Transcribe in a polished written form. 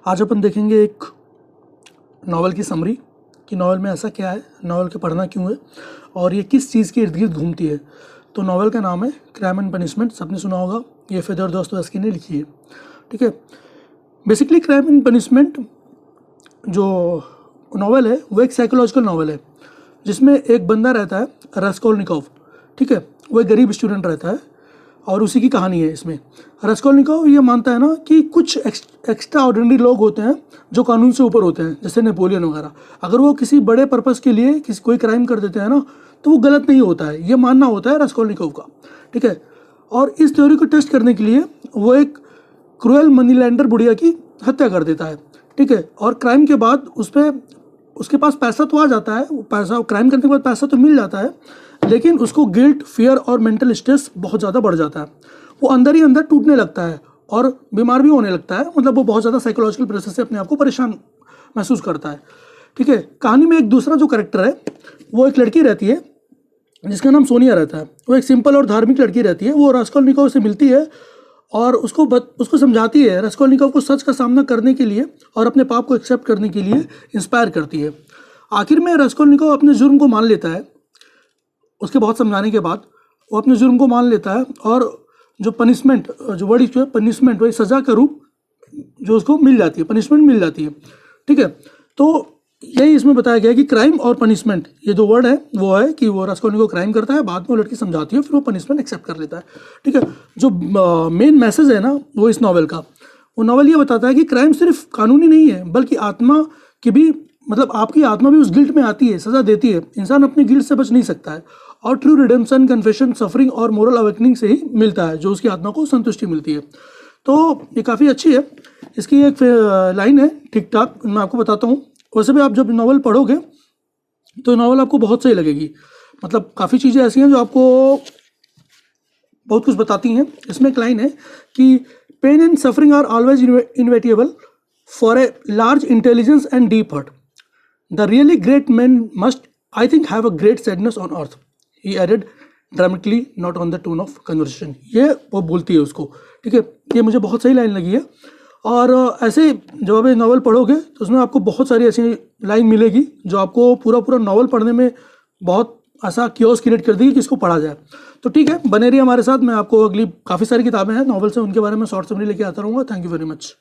आज अपन देखेंगे एक नावल की समरी कि नावल में ऐसा क्या है, नावल के पढ़ना क्यों है और ये किस चीज़ के इर्द गिर्द घूमती है। तो नावल का नाम है क्राइम एंड पनिशमेंट, सबने सुना होगा, ये फेदर दोस्तोयेव्स्की ने लिखी है। ठीक है, बेसिकली क्राइम एंड पनिशमेंट जो नावल है वो एक साइकोलॉजिकल नावल है जिसमें एक बंदा रहता है रास्कोल्निकोव। ठीक है, वो एक गरीब स्टूडेंट रहता है और उसी की कहानी है इसमें। रास्कोल्निकोव ये मानता है ना कि कुछ एक्स्ट्रा ऑर्डिनरी लोग होते हैं जो कानून से ऊपर होते हैं, जैसे नेपोलियन वगैरह। अगर वो किसी बड़े पर्पज़ के लिए कोई क्राइम कर देते हैं ना तो वो गलत नहीं होता है, ये मानना होता है रास्कोल्निकोव का। ठीक है, और इस थ्योरी को टेस्ट करने के लिए वो एक क्रूएल मनी लैंडर बुढ़िया की हत्या कर देता है। ठीक है, और क्राइम के बाद उसके पास पैसा तो आ जाता है, वो पैसा क्राइम करने के बाद पैसा तो मिल जाता है, लेकिन उसको गिल्ट, फियर और मेंटल स्ट्रेस बहुत ज़्यादा बढ़ जाता है। वो अंदर ही अंदर टूटने लगता है और बीमार भी होने लगता है। मतलब वो बहुत ज़्यादा साइकोलॉजिकल प्रेशर से अपने आप को परेशान महसूस करता है। ठीक है, कहानी में एक दूसरा जो कैरेक्टर है वो एक लड़की रहती है जिसका नाम सोनिया रहता है। वो एक सिंपल और धार्मिक लड़की रहती है। वो रास्कोल्निकोव से मिलती है और उसको समझाती है, रास्कोल्निकोव को सच का सामना करने के लिए और अपने पाप को एक्सेप्ट करने के लिए इंस्पायर करती है। आखिर में रास्कोल्निकोव अपने जुर्म को मान लेता है। उसके बहुत समझाने के बाद वो अपने जुर्म को मान लेता है और जो पनिशमेंट, जो वर्ड जो है पनिशमेंट, वही सज़ा का रूप जो उसको मिल जाती है, पनिशमेंट मिल जाती है। ठीक है, तो यही इसमें बताया गया है कि क्राइम और पनिशमेंट, ये जो वर्ड है वो है कि वो रास्कोल्निकोव क्राइम करता है, बाद में वो लड़की समझाती है, फिर वो पनिशमेंट एक्सेप्ट कर लेता है। ठीक है, जो मेन मैसेज है ना वो इस नावल का, वो नावल ये बताता है कि क्राइम सिर्फ कानूनी नहीं है बल्कि आत्मा की भी, मतलब आपकी आत्मा भी उस गिल्ट में आती है, सज़ा देती है। इंसान अपनी गिल्ट से बच नहीं सकता है और ट्रू रिडेम्पशन, कन्फेशन, सफरिंग और मोरल अवेकनिंग से ही मिलता है, जो उसकी आत्मा को संतुष्टि मिलती है। तो ये काफ़ी अच्छी है। इसकी एक लाइन है ठीक ठाक, मैं आपको बताता हूँ। वैसे भी आप जब नावल पढ़ोगे तो नावल आपको बहुत सही लगेगी। मतलब काफ़ी चीज़ें ऐसी हैं जो आपको बहुत कुछ बताती हैं। इसमें एक लाइन है कि pain and suffering are always inevitable for a large intelligence and deep heart. The really great man must, I think, have a great sadness on earth, he added dramatically, not on the tone of conversation. ये वो बोलती है उसको। ठीक है, ये मुझे बहुत सही लाइन लगी है। और ऐसे जब आप ये नावल पढ़ोगे तो उसमें आपको बहुत सारी ऐसी लाइन मिलेगी जो आपको पूरा नावल पढ़ने में बहुत ऐसा क्योस क्रिएट कर देगी कि इसको पढ़ा जाए। तो ठीक है, बने रहिए हमारे साथ। मैं आपको अगली काफ़ी सारी किताबें हैं नावल से, उनके बारे में शॉर्ट समरी लेके आता रहूँगा। Thank you very much.